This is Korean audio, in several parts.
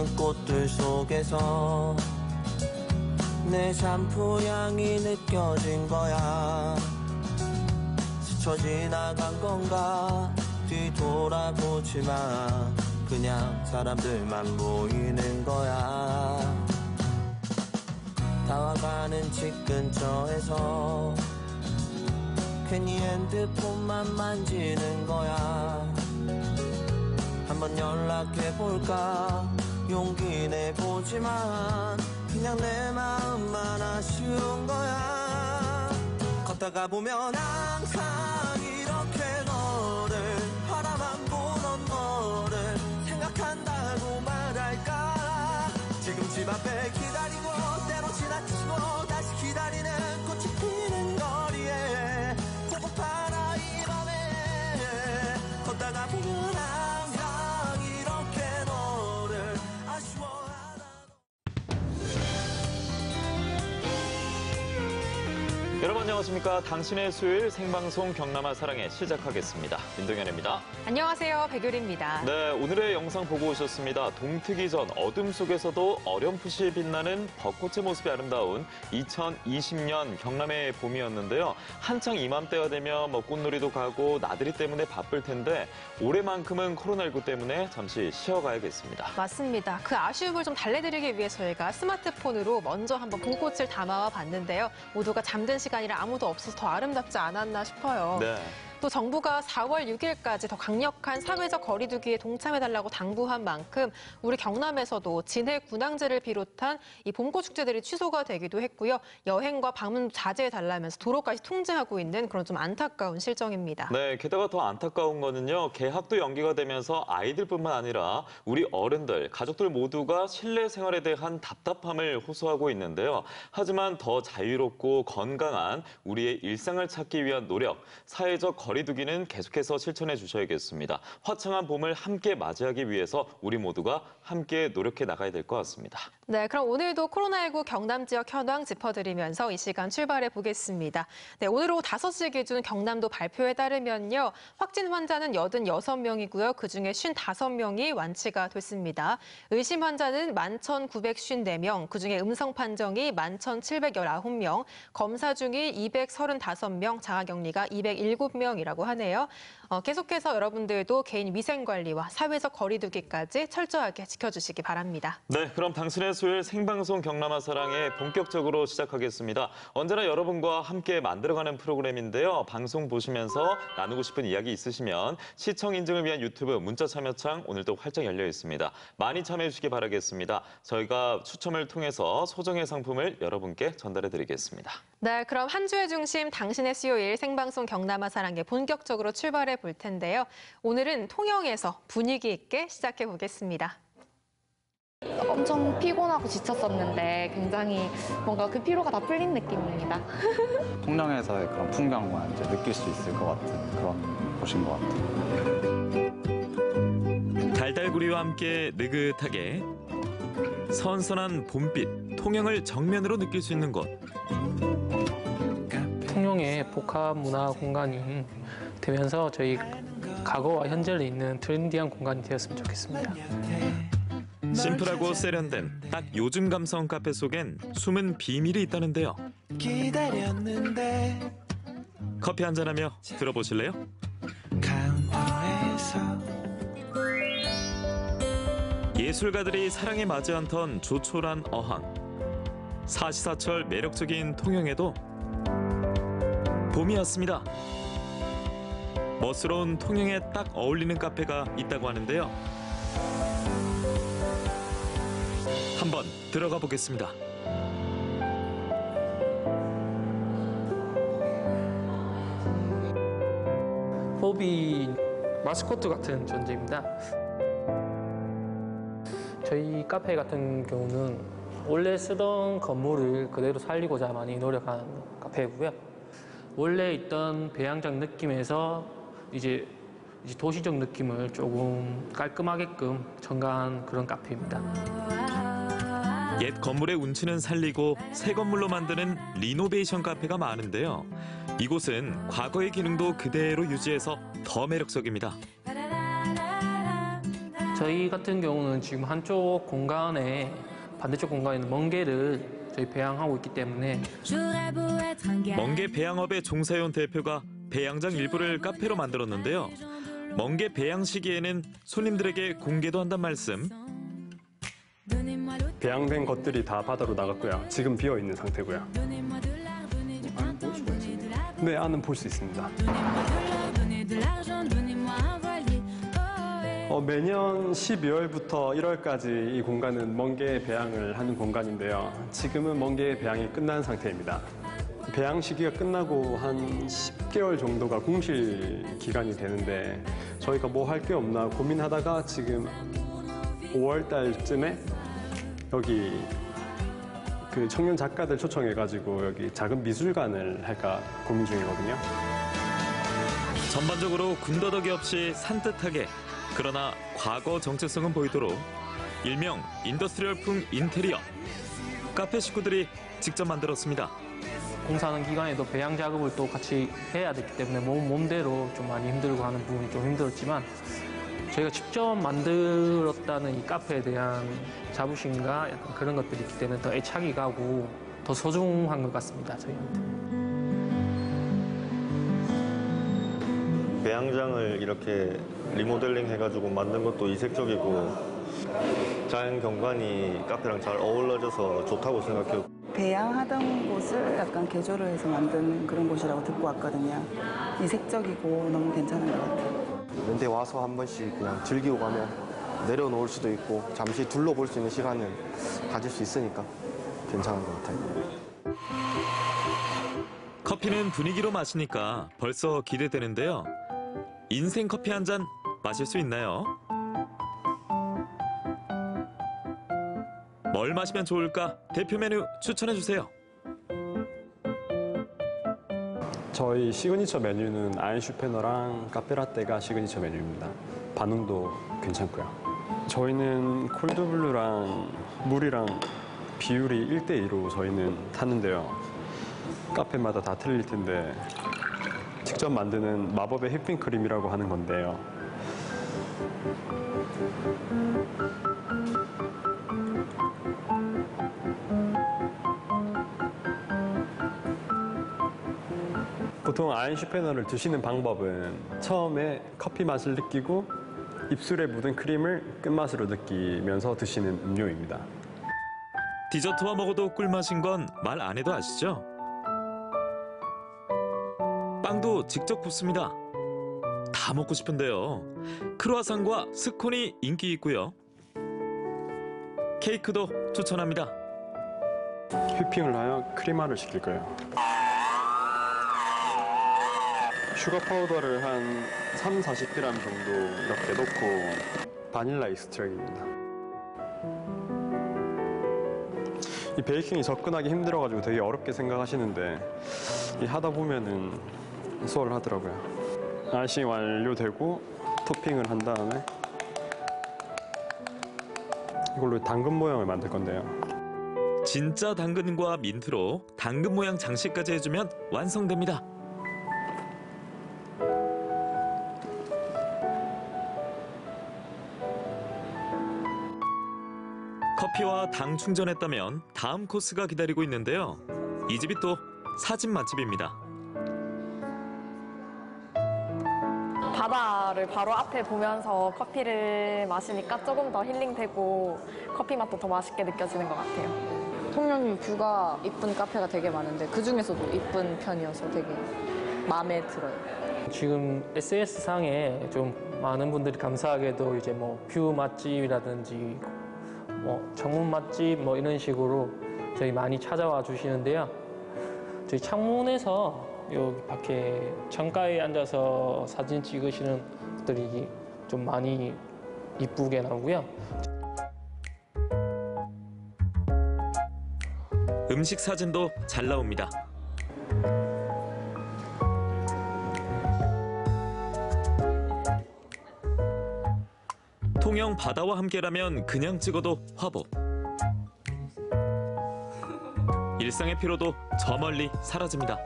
피는 꽃들 속에서 내 샴푸 향이 느껴진 거야. 스쳐 지나간 건가 뒤돌아보지만 그냥 사람들만 보이는 거야. 다와가는 집 근처에서 괜히 핸드폰만 만지는 거야. 한번 연락해볼까 용기 내보지만 그냥 내 마음만 아쉬운 거야. 걷다가 보면 항상 이렇게 너를 바라만 보던 너를 생각한다고 말할까. 지금 집 앞에 기다리고 때로 지나치고 다시 기다리는 꽃이 피는 거리에 보고파라 이 밤에. 걷다가 보면 항상 이렇게 너를 아쉬워하다. 여러분 안녕하십니까. 당신의 수요일 생방송 경남아 사랑에 시작하겠습니다. 민동현입니다. 안녕하세요. 백유리입니다. 네, 오늘의 영상 보고 오셨습니다. 동트기 전 어둠 속에서도 어렴풋이 빛나는 벚꽃의 모습이 아름다운 2020년 경남의 봄이었는데요. 한창 이맘때가 되면 꽃놀이도 가고 나들이 때문에 바쁠 텐데 올해만큼은 코로나19 때문에 잠시 쉬어가야겠습니다. 맞습니다. 그 아쉬움을 좀 달래드리기 위해 저희가 스마트폰으로 먼저 한번 봄꽃을 담아와 봤는데요. 모두가 잠든 시간이라 아무도 없어서 더 아름답지 않았나 싶어요. 네. 또 정부가 4월 6일까지 더 강력한 사회적 거리두기에 동참해달라고 당부한 만큼 우리 경남에서도 진해 군항제를 비롯한 이 봄꽃 축제들이 취소가 되기도 했고요. 여행과 방문 자제해달라면서 도로까지 통제하고 있는 그런 좀 안타까운 실정입니다. 네, 게다가 더 안타까운 거는요. 개학도 연기가 되면서 아이들뿐만 아니라 우리 어른들, 가족들 모두가 실내 생활에 대한 답답함을 호소하고 있는데요. 하지만 더 자유롭고 건강한 우리의 일상을 찾기 위한 노력, 사회적 거리두기는 계속해서 실천해 주셔야겠습니다. 화창한 봄을 함께 맞이하기 위해서 우리 모두가 함께 노력해 나가야 될 것 같습니다. 네, 그럼 오늘도 코로나19 경남 지역 현황 짚어드리면서 이 시간 출발해 보겠습니다. 네, 오늘 오후 5시 기준 경남도 발표에 따르면요. 확진 환자는 86명이고요. 그중에 55명이 완치가 됐습니다. 의심 환자는 11,954명, 그중에 음성 판정이 11,719명, 검사 중이 235명, 자가격리가 207명이라고 하네요. 계속해서 여러분들도 개인 위생관리와 사회적 거리두기까지 철저하게 지켜주시기 바랍니다. 네, 그럼 당신의 수요일 생방송 경남아 사랑에 본격적으로 시작하겠습니다. 언제나 여러분과 함께 만들어가는 프로그램인데요. 방송 보시면서 나누고 싶은 이야기 있으시면 시청 인증을 위한 유튜브 문자 참여창 오늘도 활짝 열려 있습니다. 많이 참여해 주시기 바라겠습니다. 저희가 추첨을 통해서 소정의 상품을 여러분께 전달해 드리겠습니다. 네, 그럼 한 주의 중심 당신의 수요일 생방송 경남아 사랑에 본격적으로 출발해 볼 텐데요. 오늘은 통영에서 분위기 있게 시작해 보겠습니다. 엄청 피곤하고 지쳤었는데 굉장히 뭔가 그 피로가 다 풀린 느낌입니다. 통영에서의 그런 풍경만 이제 느낄 수 있을 것 같은 그런 곳인 것 같아요. 달달구리와 함께 느긋하게 선선한 봄빛, 통영을 정면으로 느낄 수 있는 곳. 통영의 복합 문화 공간이 되면서 저희 과거와 현재를 잇는 트렌디한 공간이 되었으면 좋겠습니다. 심플하고 세련된 딱 요즘 감성 카페 속엔 숨은 비밀이 있다는데요. 커피 한잔하며 들어보실래요? 예술가들이 사랑에 맞이 않던 조촐한 어항. 사시사철 매력적인 통영에도 봄이 왔습니다. 멋스러운 통영에 딱 어울리는 카페가 있다고 하는데요. 한번 들어가 보겠습니다. 호비 마스코트 같은 존재입니다. 저희 카페 같은 경우는 원래 쓰던 건물을 그대로 살리고자 많이 노력한 카페고요. 원래 있던 배양장 느낌에서 이제 도시적 느낌을 조금 깔끔하게끔 첨가한 그런 카페입니다. 옛 건물의 운치는 살리고 새 건물로 만드는 리노베이션 카페가 많은데요. 이곳은 과거의 기능도 그대로 유지해서 더 매력적입니다. 저희 같은 경우는 지금 한쪽 공간에 반대쪽 공간에 있는 멍게를 저희 배양하고 있기 때문에 멍게 배양업에 종사해온 대표가 배양장 일부를 카페로 만들었는데요. 멍게 배양 시기에는 손님들에게 공개도 한단 말씀. 배양된 것들이 다 바다로 나갔고요. 지금 비어 있는 상태고요. 네, 안은 볼 수 있습니다. 매년 12월부터 1월까지 이 공간은 멍게 배양을 하는 공간인데요. 지금은 멍게 배양이 끝난 상태입니다. 배양 시기가 끝나고 한 10개월 정도가 공실 기간이 되는데 저희가 뭐 할 게 없나 고민하다가 지금 5월 달쯤에 여기 그 청년 작가들 초청해가지고 여기 작은 미술관을 할까 고민 중이거든요. 전반적으로 군더더기 없이 산뜻하게 그러나 과거 정체성은 보이도록 일명 인더스트리얼풍 인테리어. 카페 식구들이 직접 만들었습니다. 공사하는 기간에도 배양 작업을 또 같이 해야 됐기 때문에 몸대로 좀 많이 힘들고 하는 부분이 좀 힘들었지만 저희가 직접 만들었다는 이 카페에 대한 자부심과 약간 그런 것들이 있기 때문에 더 애착이 가고 더 소중한 것 같습니다, 저희한테. 배양장을 이렇게 리모델링 해가지고 만든 것도 이색적이고 자연 경관이 카페랑 잘 어우러져서 좋다고 생각해요. 배양하던 곳을 약간 개조를 해서 만든 그런 곳이라고 듣고 왔거든요. 이색적이고 너무 괜찮은 것 같아요. 근데 와서 한 번씩 그냥 즐기고 가면 내려놓을 수도 있고 잠시 둘러볼 수 있는 시간을 가질 수 있으니까 괜찮은 것 같아요. 커피는 분위기로 마시니까 벌써 기대되는데요. 인생 커피 한 잔 마실 수 있나요? 뭘 마시면 좋을까? 대표 메뉴 추천해 주세요. 저희 시그니처 메뉴는 아인슈페너랑 카페라떼가 시그니처 메뉴입니다. 반응도 괜찮고요. 저희는 콜드블루랑 물이랑 비율이 1대2로 저희는 타는데요. 카페마다 다 틀릴 텐데 직접 만드는 마법의 휘핑크림이라고 하는 건데요. 보통 아인슈페너를 드시는 방법은 처음에 커피 맛을 느끼고 입술에 묻은 크림을 끝맛으로 느끼면서 드시는 음료입니다. 디저트와 먹어도 꿀맛인 건 말 안 해도 아시죠? 빵도 직접 굽습니다. 다 먹고 싶은데요. 크루아상과 스콘이 인기 있고요. 케이크도 추천합니다. 휘핑을 하여 크리마를 시킬 거예요. 슈가 파우더를 한 30-40g 정도 이렇게 넣고 바닐라 익스트랙입니다. 이 베이킹이 접근하기 힘들어가지고 되게 어렵게 생각하시는데 이 하다 보면은 수월하더라고요. 아이싱 완료되고 토핑을 한 다음에 이걸로 당근 모양을 만들 건데요. 진짜 당근과 민트로 당근 모양 장식까지 해주면 완성됩니다. 커피와 당 충전했다면 다음 코스가 기다리고 있는데요. 이 집이 또 사진 맛집입니다. 바다를 바로 앞에 보면서 커피를 마시니까 조금 더 힐링되고 커피 맛도 더 맛있게 느껴지는 것 같아요. 통영이 뷰가 이쁜 카페가 되게 많은데 그중에서도 이쁜 편이어서 되게 마음에 들어요. 지금 SNS상에 좀 많은 분들이 감사하게도 이제 뭐 뷰 맛집이라든지 뭐 정문 맛집 뭐 이런 식으로 저희 많이 찾아와 주시는데요. 저희 창문에서 여기 밖에 창가에 앉아서 사진 찍으시는 분들이 좀 많이 이쁘게 나오고요. 음식 사진도 잘 나옵니다. 통영 바다와 함께라면 그냥 찍어도 화보. 일상의 피로도 저 멀리 사라집니다.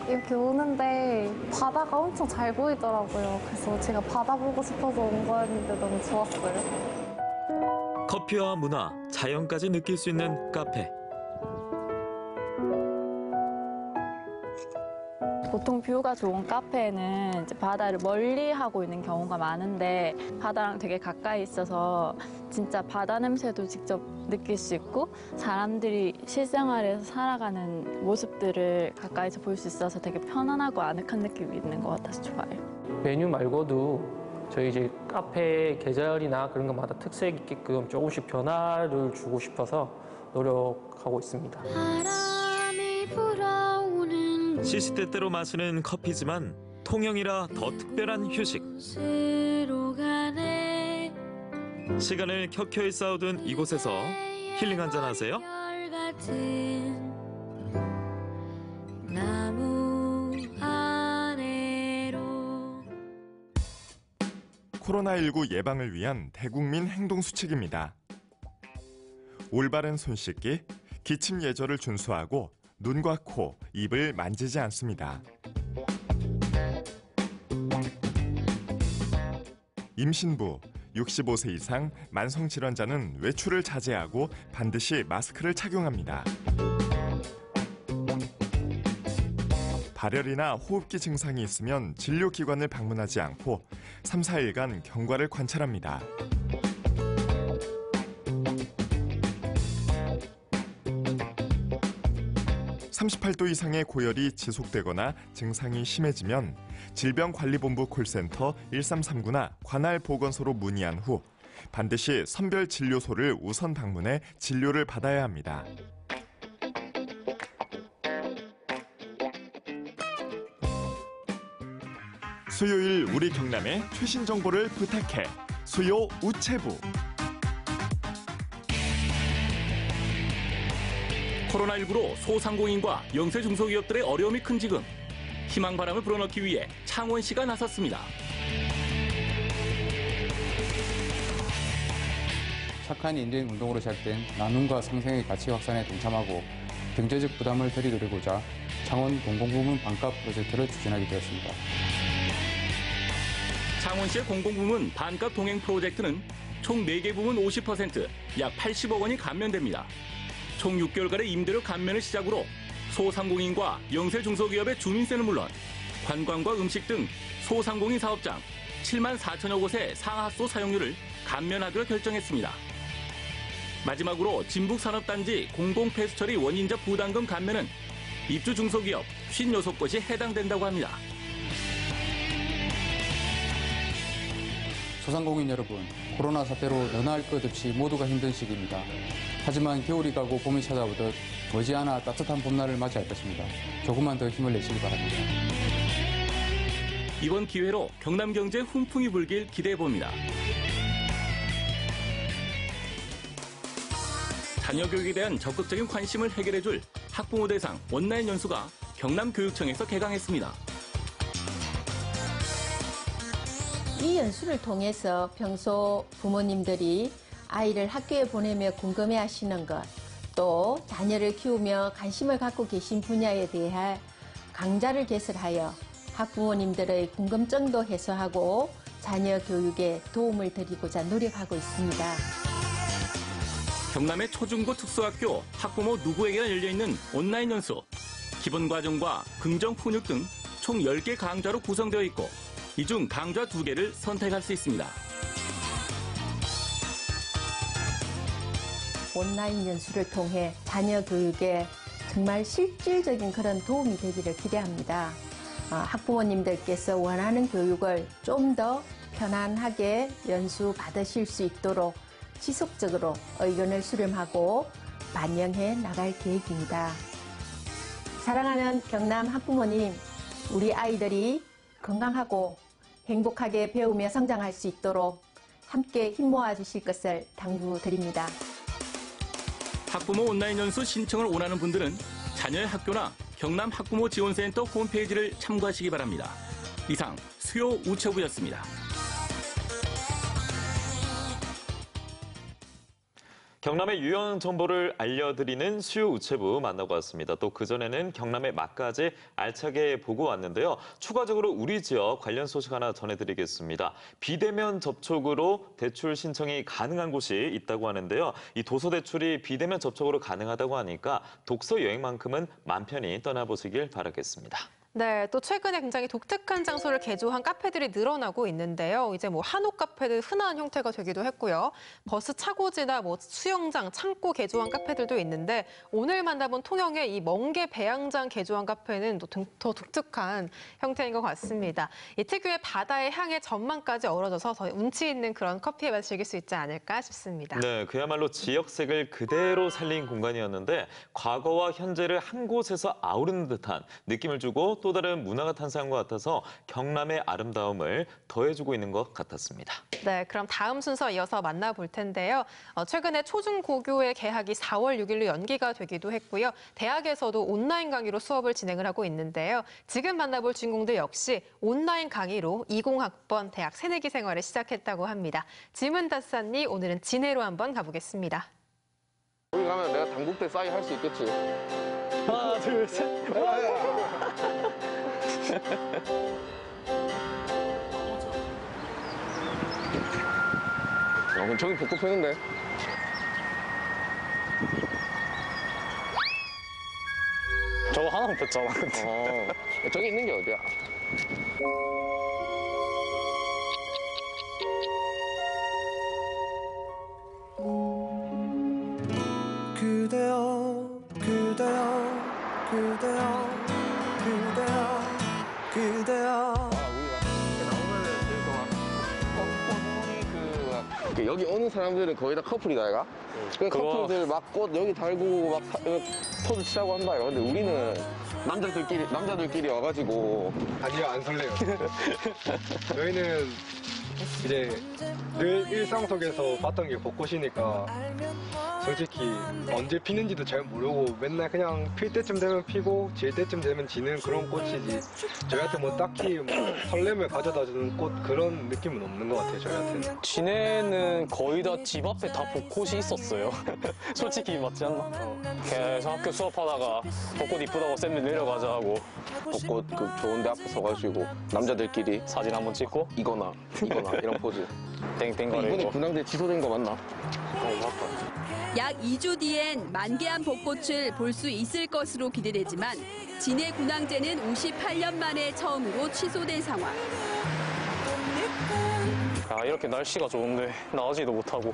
이렇게 오는데 바다가 엄청 잘 보이더라고요. 그래서 제가 바다 보고 싶어서 온 거였는데 너무 좋았어요. 커피와 문화, 자연까지 느낄 수 있는 카페. 보통 뷰가 좋은 카페는 이제 바다를 멀리 하고 있는 경우가 많은데 바다랑 되게 가까이 있어서 진짜 바다 냄새도 직접 느낄 수 있고 사람들이 실생활에서 살아가는 모습들을 가까이서 볼 수 있어서 되게 편안하고 아늑한 느낌이 있는 것 같아서 좋아요. 메뉴 말고도 저희 이제 카페 계절이나 그런 것마다 특색 있게끔 조금씩 변화를 주고 싶어서 노력하고 있습니다. 시시때때로 마시는 커피지만 통영이라 더 특별한 휴식. 시간을 켜켜이 쌓아둔 이곳에서 힐링 한잔 하세요. 코로나19 예방을 위한 대국민 행동수칙입니다. 올바른 손 씻기, 기침 예절을 준수하고 눈과 코, 입을 만지지 않습니다. 임신부, 65세 이상 만성질환자는 외출을 자제하고 반드시 마스크를 착용합니다. 발열이나 호흡기 증상이 있으면 진료기관을 방문하지 않고 3, 4일간 경과를 관찰합니다. (38도) 이상의 고열이 지속되거나 증상이 심해지면 질병관리본부 콜센터 1339나 관할 보건소로 문의한 후 반드시 선별진료소를 우선 방문해 진료를 받아야 합니다. 수요일 우리 경남의 최신 정보를 부탁해. 수요 우체부. 코로나19로 소상공인과 영세 중소기업들의 어려움이 큰 지금 희망 바람을 불어넣기 위해 창원시가 나섰습니다. 착한 인생 운동으로 시작된 나눔과 상생의 가치 확산에 동참하고 경제적 부담을 덜어드리고자 창원 공공부문 반값 프로젝트를 추진하게 되었습니다. 창원시의 공공부문 반값 동행 프로젝트는 총 4개 부문 50%, 약 80억 원이 감면됩니다. 총 6개월간의 임대료 감면을 시작으로 소상공인과 영세 중소기업의 주민세는 물론 관광과 음식 등 소상공인 사업장 7만 4천여 곳의 상하수 사용료를 감면하기로 결정했습니다. 마지막으로 진북산업단지 공공폐수처리 원인자 부담금 감면은 입주 중소기업 56곳이 해당된다고 합니다. 소상공인 여러분, 코로나 사태로 너나 할 것 없이 모두가 힘든 시기입니다. 하지만 겨울이 가고 봄이 찾아오듯 머지않아 따뜻한 봄날을 맞이할 것입니다. 조금만 더 힘을 내시기 바랍니다. 이번 기회로 경남 경제에 훈풍이 불길 기대해봅니다. 자녀 교육에 대한 적극적인 관심을 해결해줄 학부모 대상 온라인 연수가 경남교육청에서 개강했습니다. 이 연수를 통해서 평소 부모님들이 아이를 학교에 보내며 궁금해하시는 것, 또 자녀를 키우며 관심을 갖고 계신 분야에 대해 강좌를 개설하여 학부모님들의 궁금증도 해소하고 자녀 교육에 도움을 드리고자 노력하고 있습니다. 경남의 초중고 특수학교 학부모 누구에게나 열려있는 온라인 연수, 기본과정과 긍정 훈육 등 총 10개 강좌로 구성되어 있고 이 중 강좌 2개를 선택할 수 있습니다. 온라인 연수를 통해 자녀 교육에 정말 실질적인 그런 도움이 되기를 기대합니다. 학부모님들께서 원하는 교육을 좀 더 편안하게 연수 받으실 수 있도록 지속적으로 의견을 수렴하고 반영해 나갈 계획입니다. 사랑하는 경남 학부모님, 우리 아이들이 건강하고 행복하게 배우며 성장할 수 있도록 함께 힘 모아 주실 것을 당부드립니다. 학부모 온라인 연수 신청을 원하는 분들은 자녀의 학교나 경남 학부모 지원센터 홈페이지를 참고하시기 바랍니다. 이상 수요 우체부였습니다. 경남의 유형 정보를 알려드리는 수요우체부 만나고 왔습니다. 또 그전에는 경남의 맛까지 알차게 보고 왔는데요. 추가적으로 우리 지역 관련 소식 하나 전해드리겠습니다. 비대면 접촉으로 대출 신청이 가능한 곳이 있다고 하는데요. 이 도서 대출이 비대면 접촉으로 가능하다고 하니까 독서 여행만큼은 맘 편히 떠나보시길 바라겠습니다. 네, 또 최근에 굉장히 독특한 장소를 개조한 카페들이 늘어나고 있는데요. 이제 뭐 한옥 카페들 흔한 형태가 되기도 했고요. 버스 차고지나 뭐 수영장, 창고 개조한 카페들도 있는데 오늘 만나본 통영의 이 멍게 배양장 개조한 카페는 더 독특한 형태인 것 같습니다. 이 특유의 바다의 향에 전망까지 어우러져서 더 운치 있는 그런 커피의 맛을 즐길 수 있지 않을까 싶습니다. 네, 그야말로 지역색을 그대로 살린 공간이었는데 과거와 현재를 한 곳에서 아우르는 듯한 느낌을 주고 또 다른 문화가 탄생한 것 같아서 경남의 아름다움을 더해주고 있는 것 같았습니다. 네, 그럼 다음 순서 이어서 만나볼 텐데요. 최근에 초중고교의 개학이 4월 6일로 연기가 되기도 했고요. 대학에서도 온라인 강의로 수업을 진행을 하고 있는데요. 지금 만나볼 주인공들 역시 온라인 강의로 20학번 대학 새내기 생활을 시작했다고 합니다. 지문다산니 오늘은 진해로 한번 가보겠습니다. 거기 가면 내가 당국대 싸이 할 수 있겠지. 하나, 둘, 셋. 그럼 저기 벚꽃 피는데. 저거 하나만 폈잖아, 근데. 저기 있는 게 어디야? 그대여 그대여 그대여 그대여 그대여 여기 오는 사람들은 거의 다 커플이다, 얘가. 그 커플들 막 꽃 여기 달고 막 토를 치라고 한다, 얘가. 근데 우리는 남자들끼리 와가지고. 아니요, 안 설레요. 저희는 이제 늘 일상 속에서 봤던 게 벚꽃이니까 솔직히 언제 피는지도 잘 모르고 맨날 그냥 필 때쯤 되면 피고 질 때쯤 되면 지는 그런 꽃이지 저희한테 뭐 딱히 뭐 설렘을 가져다주는 꽃 그런 느낌은 없는 것 같아요, 저희한테는. 진해는 거의 다 집 앞에 다 벚꽃이 있었어요. 솔직히 맞지 않나? 계속 학교 수업하다가 벚꽃 이쁘다고 쌤들 내려가자 하고 벚꽃 그 좋은 데 앞에 서가지고 남자들끼리 사진 한번 찍고 이거나 이런 포즈. 땡땡거리고. 이번에 군항대 취소된 거 맞나? 맞다. 약 2주 뒤엔 만개한 벚꽃을 볼 수 있을 것으로 기대되지만 진해 군항제는 58년 만에 처음으로 취소된 상황. 아, 이렇게 날씨가 좋은데 나가지도 못하고.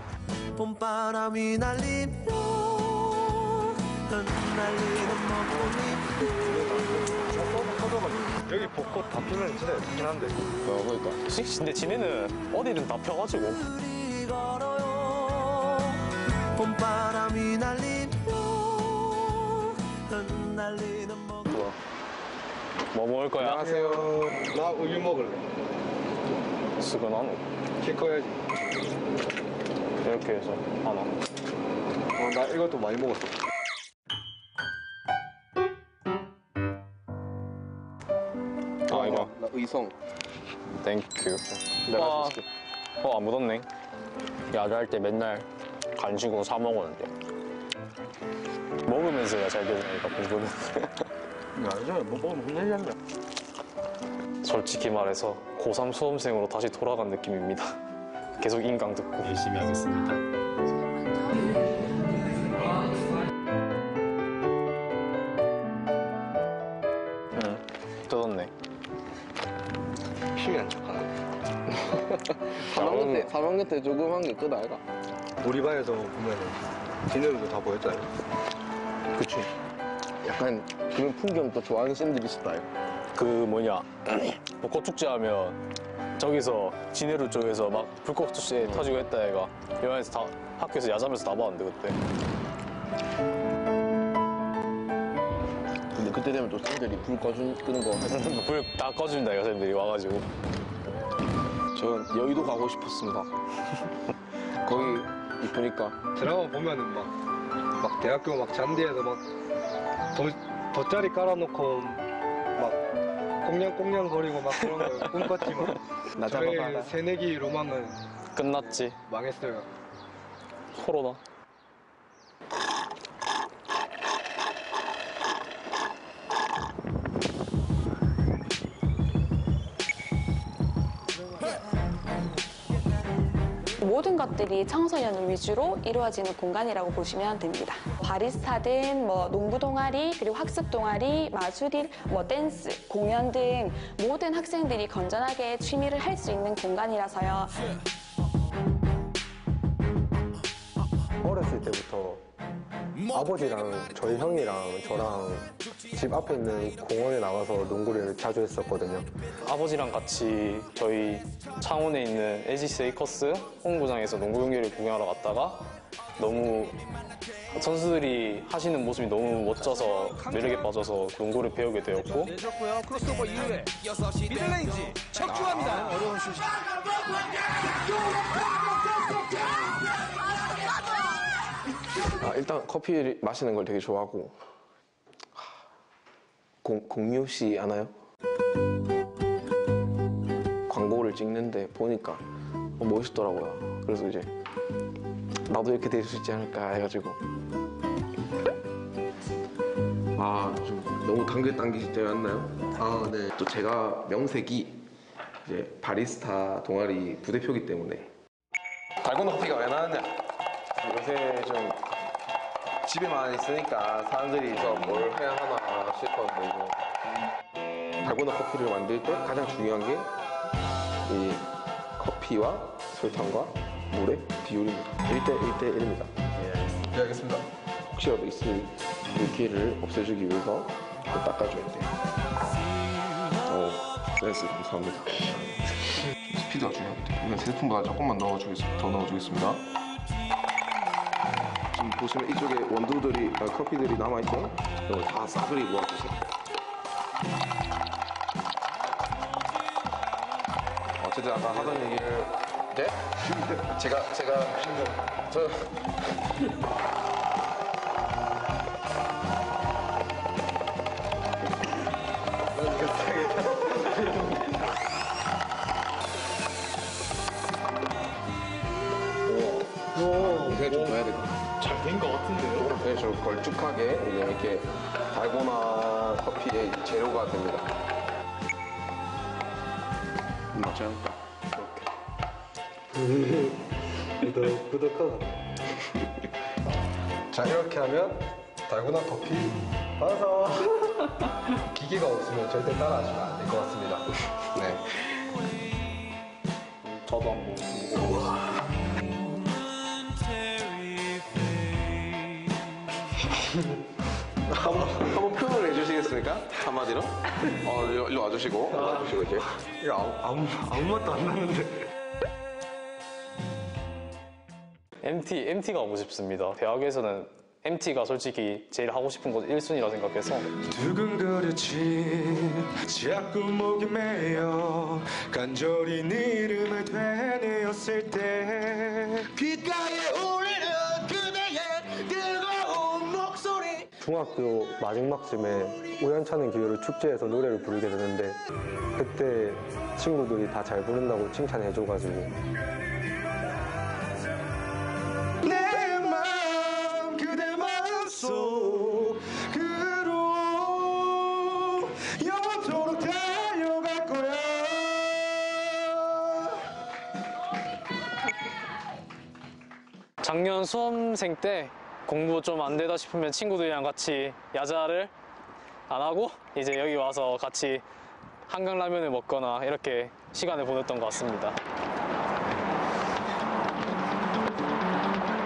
봄바람이 날리며 흩날리는 먹구름. 여기 벚꽃 다 피면 진짜 예쁘긴 한데. 그러니까. 근데 진해는 어디든 다 펴가지고. 봄바람이 날리며 흩날리는 먹구름. 뭐 먹을 거야? 안녕하세요. 나 우유 먹을래. 스근하노. 키 커야지. 이렇게 해서 하나. 나 이것도 많이 먹었어. 아, 이거. 나 의성. 땡큐. 내가 줄게. 안 묻었네. 야자할 때 맨날 간식으로 사 먹었는데. 먹으면서야 잘 되니까 공부는. 야자 뭐 먹으면 혼내려냐. 솔직히 말해서 고3 수험생으로 다시 돌아간 느낌입니다. 계속 인강 듣고. 열심히 하겠습니다. 뜯었네. 희미한 척하네. 3학년 때 조금 한 게 끝 아이가? 우리 반에서 보면 진해로도 다 보였잖아요. 그치. 약간 그런 풍경 또 좋아하는 쌤들이 있었다, 이거. 그 뭐냐 벚꽃 축제 하면 저기서 진해루 쪽에서 막 불꽃 축제 터지고 했다 애가 여행에서 다 학교에서 야자면서 다 봤는데 그때. 근데 그때 되면 또 쌤들이 불 끄는 거 불 다 꺼준다 이거 쌤들이 와가지고. 전 여의도 가고 싶었습니다. 거기 이쁘니까. 드라마 보면은 막 대학교 막 잔디에서 막 돗자리 깔아놓고 막 꽁냥꽁냥 거리고 막 그런 거 꿈꿨지만 저의 새내기 로망은 끝났지. 망했어요. 코로나. 모든 것들이 청소년 위주로 이루어지는 공간이라고 보시면 됩니다. 바리스타든 농구 동아리, 그리고 학습 동아리, 마술일, 댄스, 공연 등 모든 학생들이 건전하게 취미를 할 수 있는 공간이라서요. 어렸을 때부터 아버지랑 저희 형이랑 저랑 집 앞에 있는 공원에 나가서 농구를 자주 했었거든요. 아버지랑 같이 저희 창원에 있는 LG 세이커스 홈구장에서 농구 경기를 구경하러 갔다가 너무 선수들이 하시는 모습이 너무 멋져서 매력에 빠져서 농구를 배우게 되었고, 내줬고요. 크로스오버 이후에 미들레인지 척추합니다. 어려운 슛. 일단 커피 마시는 걸 되게 좋아하고, 공유 씨 아나요? 광고를 찍는데 보니까 멋있더라고요. 그래서 이제 나도 이렇게 될 수 있지 않을까 해가지고. 좀 너무 당기지 않나요? 네. 또 제가 명색이 이제 바리스타 동아리 부대표기 때문에. 달고나 커피가 왜 나왔냐? 요새 좀 집에만 있으니까 사람들이 뭘 해야 하나 싶었는데, 이거 달고나 커피를 만들 때 가장 중요한 게 이 커피와 설탕과 물의 비율입니다. 1대1입니다. 네, 알겠습니다. 혹시라도 있을 물기를 없애주기 위해서 닦아줘야 돼요. 나이스, 감사합니다. 스피드가 중요합니다. 이건 3스푼보다 조금만 더 넣어주겠습니다. 지금 보시면 이쪽에 원두들이, 커피들이 남아있죠? 이걸 다 싸그리 모아주세요. 어쨌든 아까 하던 얘기를, 네? 이제 좀 더 해야 될 것 같아요. 잘 된 것 같은데요? 네, 좀 걸쭉하게 이렇게 달고나 커피의 재료가 됩니다. 맞지 않을까? 구독하고. 자, 이렇게 하면 달고나 커피 완성. 기계가 없으면 절대 따라하시면 안 될 것 같습니다. 네. 저도 한번 먹어보겠습니다. 한번 표현을 해주시겠습니까? 한마디로? 일로 와주시고 이렇게. 이거 아무 맛도 안 나는데. MT가 하고 싶습니다. 대학에서는 MT가 솔직히 제일 하고 싶은 거 1순위라 생각해서. 두근거렸지 자꾸 목이 메여 간절히 네 이름을 되뇌었을 때 귓가에 울리는 그대의 뜨거운 목소리. 중학교 마지막쯤에 우연찮은 기회로 축제에서 노래를 부르게 되는데, 그때 친구들이 다 잘 부른다고 칭찬해줘가지고 내 마음 그대 마음속으로 영원토록 달려갈 거야. 작년 수험생 때 공부 좀 안 되다 싶으면 친구들이랑 같이 야자를 안 하고 이제 여기 와서 같이 한강라면을 먹거나 이렇게 시간을 보냈던 것 같습니다.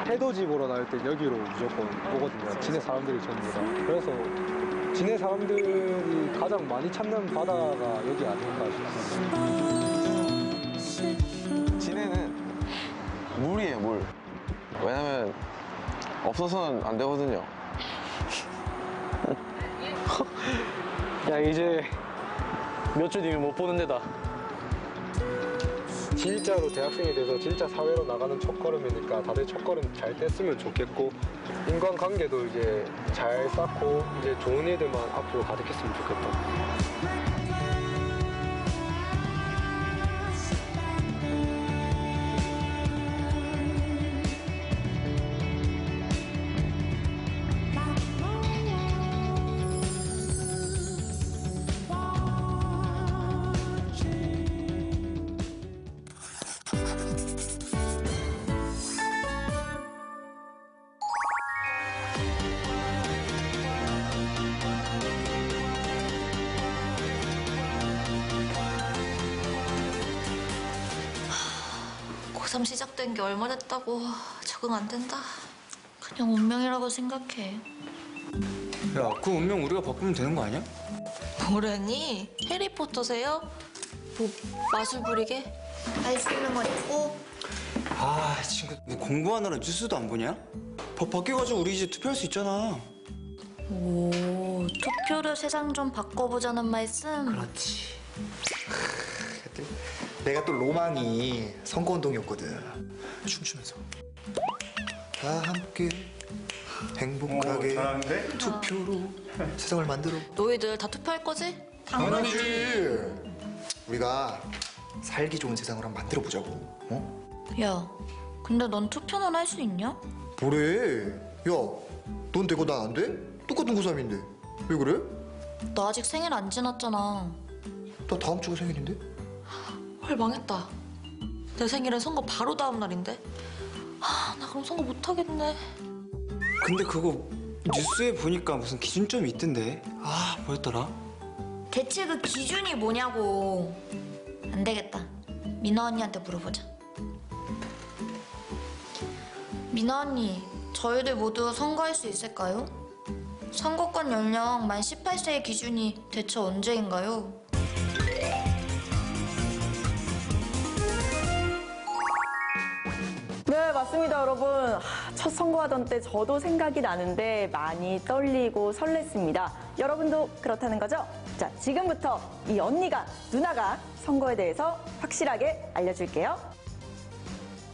해돋이 보러 나올 때 여기로 무조건 오거든요. 진해 사람들이 전부 다. 그래서 진해 사람들이 가장 많이 찾는 바다가 여기 아닐까 싶습니다. 진해는 물이에요, 물. 왜냐면 없어서는 안 되거든요. 야, 이제 몇 주 뒤면 못 보는 데다. 진짜로 대학생이 돼서 진짜 사회로 나가는 첫걸음이니까 다들 첫걸음 잘 뗐으면 좋겠고, 인간관계도 이제 잘 쌓고 이제 좋은 일들만 앞으로 가득했으면 좋겠다. 고3 시작된 게 얼마 됐다고 적응 안 된다. 그냥 운명이라고 생각해. 야, 그 운명 우리가 바꾸면 되는 거 아니야? 뭐래니? 해리포터세요? 뭐 마술 부리게? 알 수 있는 건 있고. 아, 친구, 너 공부하느라 뉴스도 안 보냐? 법 바뀌어가지고 우리 이제 투표할 수 있잖아. 오, 투표로 세상 좀 바꿔보자는 말씀? 그렇지. 내가 또 로망이 선거운동이었거든. 춤추면서 다 함께 행복하게 투표로 세상을 만들어. 너희들 다 투표할 거지? 당연하지. 우리가 살기 좋은 세상을 한번 만들어 보자고. 어? 야, 근데 넌 투표는 할 수 있냐? 뭐래? 야, 넌 되고 난 안 돼? 똑같은 고3인데 왜 그래? 나 아직 생일 안 지났잖아. 나 다음 주가 생일인데? 헐, 망했다. 내 생일은 선거 바로 다음 날인데. 나 그럼 선거 못 하겠네. 근데 그거 뉴스에 보니까 무슨 기준점이 있던데. 아, 뭐였더라? 대체 그 기준이 뭐냐고. 안 되겠다. 민아 언니한테 물어보자. 민아 언니, 저희들 모두 선거할 수 있을까요? 선거권 연령 만 18세의 기준이 대체 언제인가요? 네, 맞습니다, 여러분. 첫 선거하던 때 저도 생각이 나는데 많이 떨리고 설렜습니다. 여러분도 그렇다는 거죠? 자, 지금부터 이 언니가, 누나가 선거에 대해서 확실하게 알려줄게요.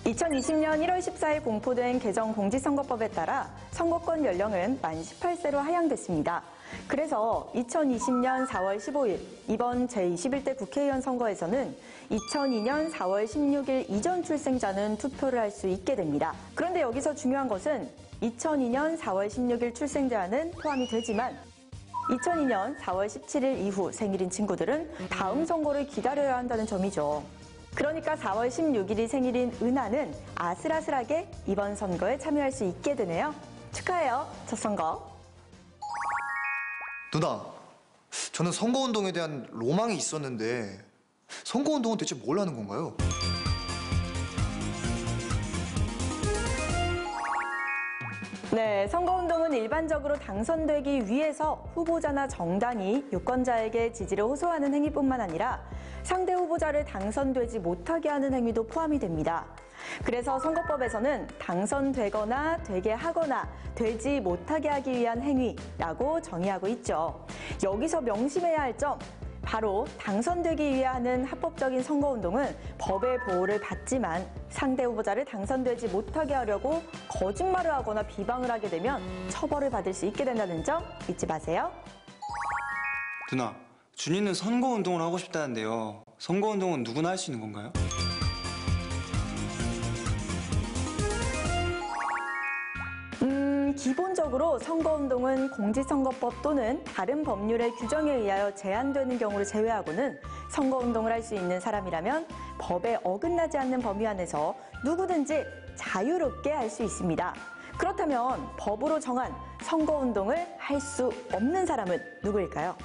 2020년 1월 14일 공포된 개정 공직선거법에 따라 선거권 연령은 만 18세로 하향됐습니다. 그래서 2020년 4월 15일 이번 제21대 국회의원 선거에서는 2002년 4월 16일 이전 출생자는 투표를 할 수 있게 됩니다. 그런데 여기서 중요한 것은 2002년 4월 16일 출생자는 포함이 되지만 2002년 4월 17일 이후 생일인 친구들은 다음 선거를 기다려야 한다는 점이죠. 그러니까 4월 16일이 생일인 은하는 아슬아슬하게 이번 선거에 참여할 수 있게 되네요. 축하해요, 첫 선거. 누나, 저는 선거운동에 대한 로망이 있었는데 선거운동은 대체 뭘 하는 건가요? 네, 선거운동은 일반적으로 당선되기 위해서 후보자나 정당이 유권자에게 지지를 호소하는 행위뿐만 아니라 상대 후보자를 당선되지 못하게 하는 행위도 포함이 됩니다. 그래서 선거법에서는 당선되거나 되게 하거나 되지 못하게 하기 위한 행위라고 정의하고 있죠. 여기서 명심해야 할 점, 바로 당선되기 위해 하는 합법적인 선거운동은 법의 보호를 받지만 상대 후보자를 당선되지 못하게 하려고 거짓말을 하거나 비방을 하게 되면 처벌을 받을 수 있게 된다는 점 잊지 마세요. 누나, 준이는 선거운동을 하고 싶다는데요. 선거운동은 누구나 할 수 있는 건가요? 기본적으로 선거운동은 공직선거법 또는 다른 법률의 규정에 의하여 제한되는 경우를 제외하고는 선거운동을 할 수 있는 사람이라면 법에 어긋나지 않는 범위 안에서 누구든지 자유롭게 할 수 있습니다. 그렇다면 법으로 정한 선거운동을 할 수 없는 사람은 누구일까요?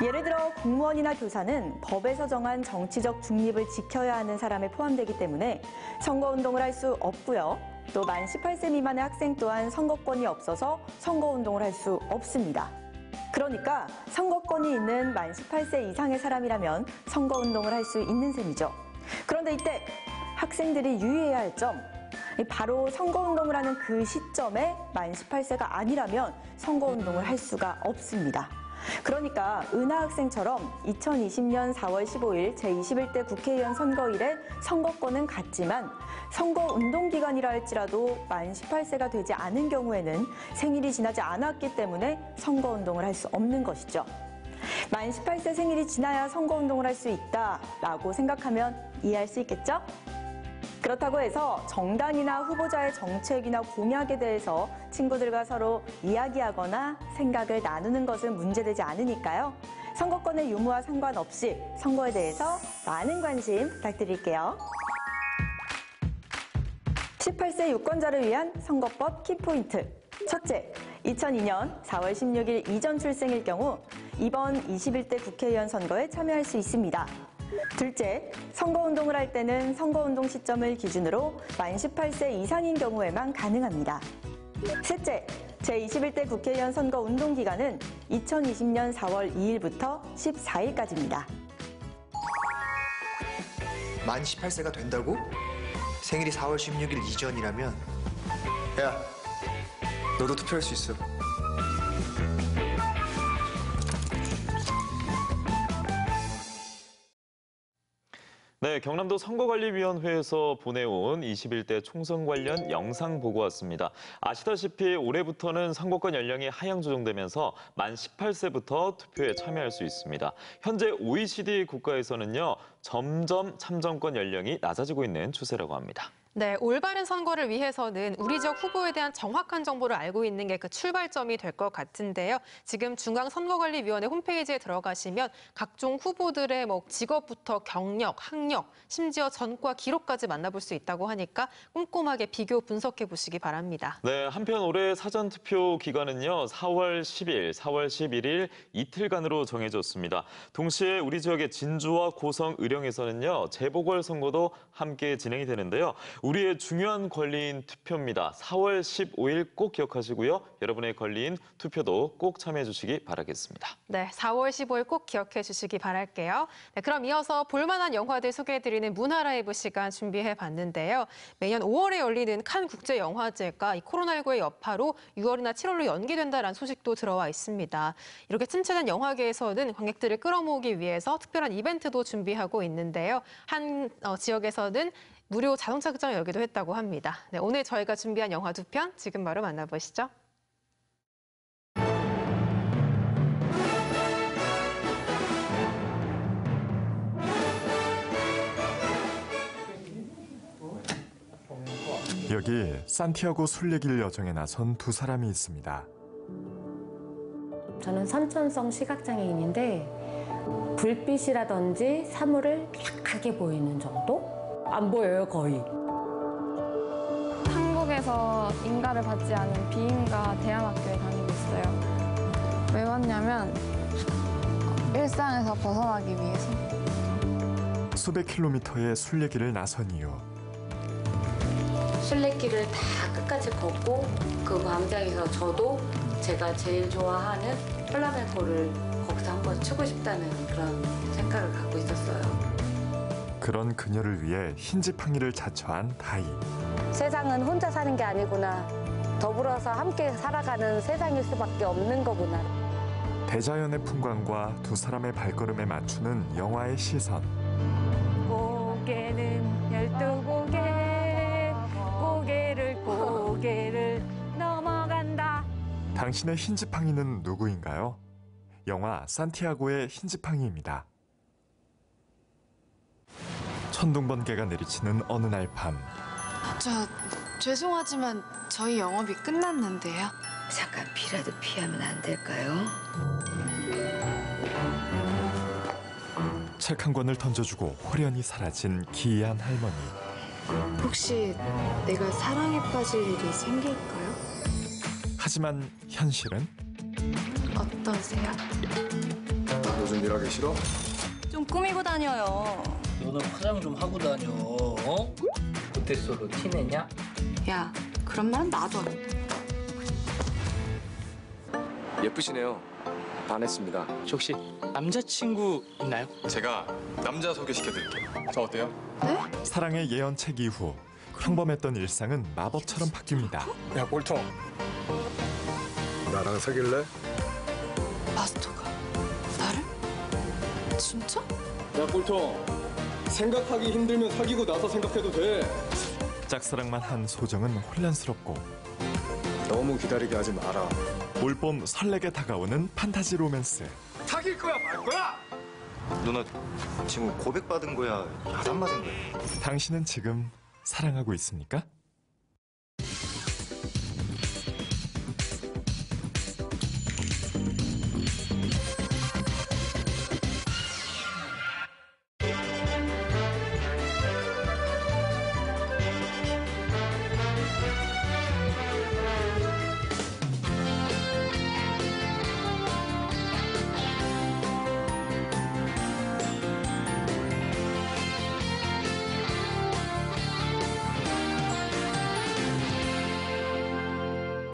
예를 들어 공무원이나 교사는 법에서 정한 정치적 중립을 지켜야 하는 사람에 포함되기 때문에 선거운동을 할 수 없고요. 또 만 18세 미만의 학생 또한 선거권이 없어서 선거운동을 할 수 없습니다. 그러니까 선거권이 있는 만 18세 이상의 사람이라면 선거운동을 할 수 있는 셈이죠. 그런데 이때 학생들이 유의해야 할 점, 바로 선거운동을 하는 그 시점에 만 18세가 아니라면 선거운동을 할 수가 없습니다. 그러니까 은하 학생처럼 2020년 4월 15일 제21대 국회의원 선거일에 선거권은 같지만 선거운동 기간이라 할지라도 만 18세가 되지 않은 경우에는 생일이 지나지 않았기 때문에 선거운동을 할 수 없는 것이죠. 만 18세 생일이 지나야 선거운동을 할 수 있다라고 생각하면 이해할 수 있겠죠? 그렇다고 해서 정당이나 후보자의 정책이나 공약에 대해서 친구들과 서로 이야기하거나 생각을 나누는 것은 문제되지 않으니까요. 선거권의 유무와 상관없이 선거에 대해서 많은 관심 부탁드릴게요. 18세 유권자를 위한 선거법 키포인트. 첫째, 2002년 4월 16일 이전 출생일 경우 이번 21대 국회의원 선거에 참여할 수 있습니다. 둘째, 선거운동을 할 때는 선거운동 시점을 기준으로 만 18세 이상인 경우에만 가능합니다. 셋째, 제21대 국회의원 선거운동 기간은 2020년 4월 2일부터 14일까지입니다. 만 18세가 된다고? 생일이 4월 16일 이전이라면 야, 너도 투표할 수 있어. 네, 경남도 선거관리위원회에서 보내온 21대 총선 관련 영상 보고 왔습니다. 아시다시피 올해부터는 선거권 연령이 하향 조정되면서 만 18세부터 투표에 참여할 수 있습니다. 현재 OECD 국가에서는요, 점점 참정권 연령이 낮아지고 있는 추세라고 합니다. 네, 올바른 선거를 위해서는 우리 지역 후보에 대한 정확한 정보를 알고 있는 게 그 출발점이 될 것 같은데요. 지금 중앙선거관리위원회 홈페이지에 들어가시면 각종 후보들의 직업부터 경력, 학력, 심지어 전과 기록까지 만나볼 수 있다고 하니까 꼼꼼하게 비교 분석해 보시기 바랍니다. 네, 한편 올해 사전투표 기간은요, 4월 10일, 4월 11일 이틀간으로 정해졌습니다. 동시에 우리 지역의 진주와 고성, 의령에서는요, 재보궐선거도 함께 진행이 되는데요. 우리의 중요한 권리인 투표입니다. 4월 15일 꼭 기억하시고요. 여러분의 권리인 투표도 꼭 참여해 주시기 바라겠습니다. 네, 4월 15일 꼭 기억해 주시기 바랄게요. 네, 그럼 이어서 볼만한 영화들 소개해드리는 문화라이브 시간 준비해 봤는데요. 매년 5월에 열리는 칸 국제영화제가 이 코로나19의 여파로 6월이나 7월로 연기된다는 소식도 들어와 있습니다. 이렇게 침체된 영화계에서는 관객들을 끌어모으기 위해서 특별한 이벤트도 준비하고 있는데요. 한 지역에서는 무료 자동차 극장을 열기도 했다고 합니다. 네, 오늘 저희가 준비한 영화 두 편 지금 바로 만나보시죠. 여기 산티아고 순례길 여정에 나선 두 사람이 있습니다. 저는 선천성 시각장애인인데 불빛이라든지 사물을 약하게 보이는 정도? 안 보여요, 거의. 한국에서 인가를 받지 않은 비인가 대안학교에 다니고 있어요. 왜 왔냐면 일상에서 벗어나기 위해서. 수백 킬로미터의 순례길을 나선 이유. 순례길을 다 끝까지 걷고 그 광장에서 저도 제가 제일 좋아하는 플라멩코를 거기서 한번 추고 싶다는 그런 생각을 갖고 있었어요. 그런 그녀를 위해 흰지팡이를 자처한 다이. 세상은 혼자 사는 게 아니구나. 더불어서 함께 살아가는 세상일 수밖에 없는 거구나. 대자연의 풍광과 두 사람의 발걸음에 맞추는 영화의 시선. 고개는 12고개, 고개를 넘어간다. 당신의 흰지팡이는 누구인가요? 영화 산티아고의 흰지팡이입니다. 천둥번개가 내리치는 어느 날 밤. 죄송하지만 저희 영업이 끝났는데요. 잠깐 비라도 피하면 안 될까요? 책 한 권을 던져주고 호련히 사라진 기이한 할머니. 혹시 내가 사랑에 빠질 일이 생길까요? 하지만 현실은? 어떠세요? 요즘 일하기 싫어? 좀 꾸미고 다녀요. 너는 화장 좀 하고 다녀. 어? 모태솔로 티내냐? 야, 그런 말은 나도 안 해. 예쁘시네요. 반했습니다. 혹시 남자친구 있나요? 제가 남자 소개시켜드릴게요. 저 어때요? 네? 사랑의 예언책 이후 평범했던 일상은 마법처럼 바뀝니다. 야, 볼통. 나랑 사귈래? 마스터가 나를? 진짜? 야, 볼통. 생각하기 힘들면 사귀고 나서 생각해도 돼. 짝사랑만 한 소정은 혼란스럽고 너무 기다리게 하지 마라. 올봄 설레게 다가오는 판타지 로맨스. 사귈 거야, 말 거야? 누나 지금 고백받은 거야, 야단 맞은 거야? 당신은 지금 사랑하고 있습니까?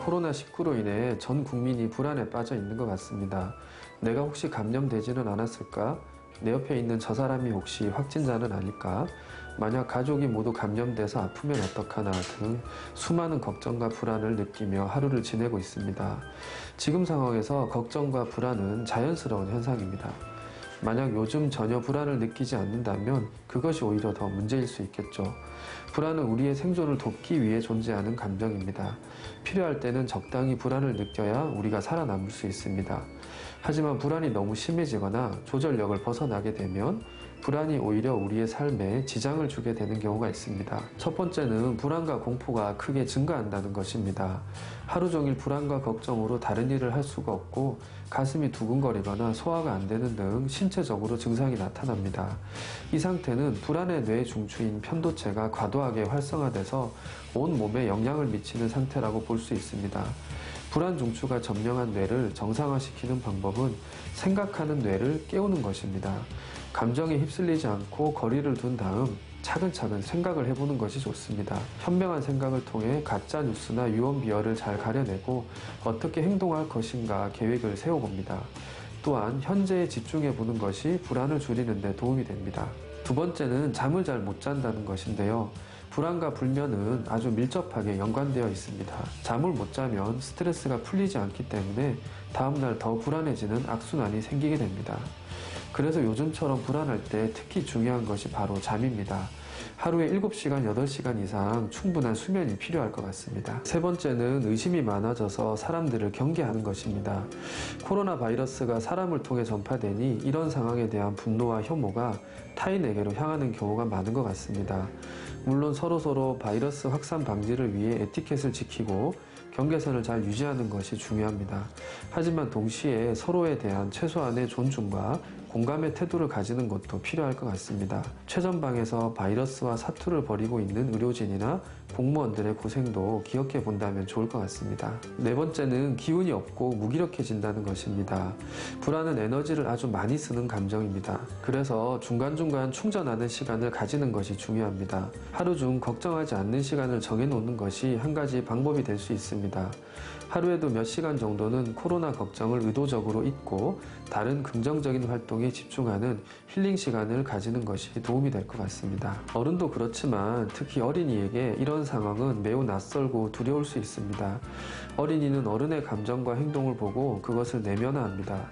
코로나19로 인해 전 국민이 불안에 빠져 있는 것 같습니다. 내가 혹시 감염되지는 않았을까? 내 옆에 있는 저 사람이 혹시 확진자는 아닐까? 만약 가족이 모두 감염돼서 아프면 어떡하나 등 수많은 걱정과 불안을 느끼며 하루를 지내고 있습니다. 지금 상황에서 걱정과 불안은 자연스러운 현상입니다. 만약 요즘 전혀 불안을 느끼지 않는다면 그것이 오히려 더 문제일 수 있겠죠. 불안은 우리의 생존을 돕기 위해 존재하는 감정입니다. 필요할 때는 적당히 불안을 느껴야 우리가 살아남을 수 있습니다. 하지만 불안이 너무 심해지거나 조절력을 벗어나게 되면 불안이 오히려 우리의 삶에 지장을 주게 되는 경우가 있습니다. 첫 번째는 불안과 공포가 크게 증가한다는 것입니다. 하루 종일 불안과 걱정으로 다른 일을 할 수가 없고 가슴이 두근거리거나 소화가 안 되는 등 신체적으로 증상이 나타납니다. 이 상태는 불안의 뇌 중추인 편도체가 과도하게 활성화돼서 온 몸에 영향을 미치는 상태라고 볼 수 있습니다. 불안 중추가 점령한 뇌를 정상화시키는 방법은 생각하는 뇌를 깨우는 것입니다. 감정에 휩쓸리지 않고 거리를 둔 다음 차근차근 생각을 해보는 것이 좋습니다. 현명한 생각을 통해 가짜 뉴스나 유언 비어를 잘 가려내고 어떻게 행동할 것인가 계획을 세워봅니다. 또한 현재에 집중해보는 것이 불안을 줄이는 데 도움이 됩니다. 두 번째는 잠을 잘 못 잔다는 것인데요. 불안과 불면은 아주 밀접하게 연관되어 있습니다. 잠을 못 자면 스트레스가 풀리지 않기 때문에 다음날 더 불안해지는 악순환이 생기게 됩니다. 그래서 요즘처럼 불안할 때 특히 중요한 것이 바로 잠입니다. 하루에 7시간, 8시간 이상 충분한 수면이 필요할 것 같습니다. 세 번째는 의심이 많아져서 사람들을 경계하는 것입니다. 코로나 바이러스가 사람을 통해 전파되니 이런 상황에 대한 분노와 혐오가 타인에게로 향하는 경우가 많은 것 같습니다. 물론 서로 바이러스 확산 방지를 위해 에티켓을 지키고 경계선을 잘 유지하는 것이 중요합니다. 하지만 동시에 서로에 대한 최소한의 존중과 공감의 태도를 가지는 것도 필요할 것 같습니다. 최전방에서 바이러스와 사투를 벌이고 있는 의료진이나 공무원들의 고생도 기억해 본다면 좋을 것 같습니다. 네 번째는 기운이 없고 무기력해진다는 것입니다. 불안은 에너지를 아주 많이 쓰는 감정입니다. 그래서 중간중간 충전하는 시간을 가지는 것이 중요합니다. 하루 중 걱정하지 않는 시간을 정해놓는 것이 한 가지 방법이 될 수 있습니다. 하루에도 몇 시간 정도는 코로나 걱정을 의도적으로 잊고 다른 긍정적인 활동에 집중하는 힐링 시간을 가지는 것이 도움이 될 것 같습니다. 어른도 그렇지만 특히 어린이에게 이런 상황은 매우 낯설고 두려울 수 있습니다. 어린이는 어른의 감정과 행동을 보고 그것을 내면화합니다.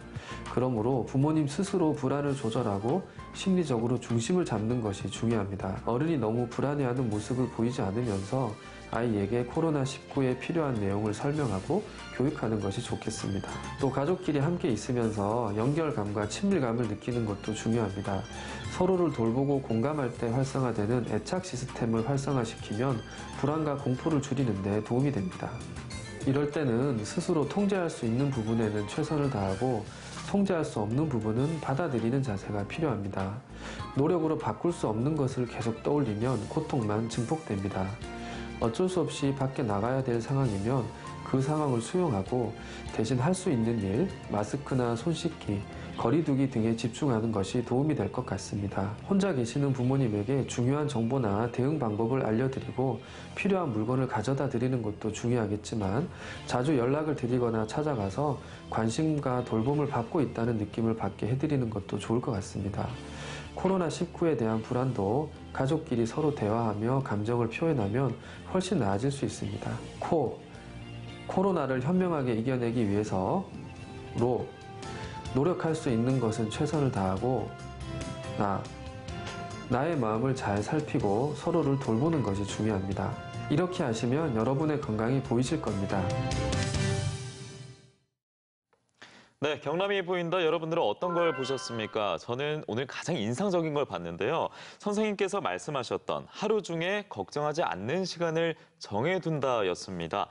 그러므로 부모님 스스로 불안을 조절하고 심리적으로 중심을 잡는 것이 중요합니다. 어른이 너무 불안해하는 모습을 보이지 않으면서 아이에게 코로나19에 필요한 내용을 설명하고 교육하는 것이 좋겠습니다. 또 가족끼리 함께 있으면서 연결감과 친밀감을 느끼는 것도 중요합니다. 서로를 돌보고 공감할 때 활성화되는 애착 시스템을 활성화시키면 불안과 공포를 줄이는 데 도움이 됩니다. 이럴 때는 스스로 통제할 수 있는 부분에는 최선을 다하고 통제할 수 없는 부분은 받아들이는 자세가 필요합니다. 노력으로 바꿀 수 없는 것을 계속 떠올리면 고통만 증폭됩니다. 어쩔 수 없이 밖에 나가야 될 상황이면 그 상황을 수용하고 대신 할 수 있는 일, 마스크나 손 씻기, 거리 두기 등에 집중하는 것이 도움이 될 것 같습니다. 혼자 계시는 부모님에게 중요한 정보나 대응 방법을 알려드리고 필요한 물건을 가져다 드리는 것도 중요하겠지만 자주 연락을 드리거나 찾아가서 관심과 돌봄을 받고 있다는 느낌을 받게 해드리는 것도 좋을 것 같습니다. 코로나19에 대한 불안도 가족끼리 서로 대화하며 감정을 표현하면 훨씬 나아질 수 있습니다. 코로나를 현명하게 이겨내기 위해서 노력할 수 있는 것은 최선을 다하고 나의 마음을 잘 살피고 서로를 돌보는 것이 중요합니다. 이렇게 하시면 여러분의 건강이 보이실 겁니다. 네, 경남이 보인다. 여러분들은 어떤 걸 보셨습니까? 저는 오늘 가장 인상적인 걸 봤는데요. 선생님께서 말씀하셨던 하루 중에 걱정하지 않는 시간을 정해둔다였습니다.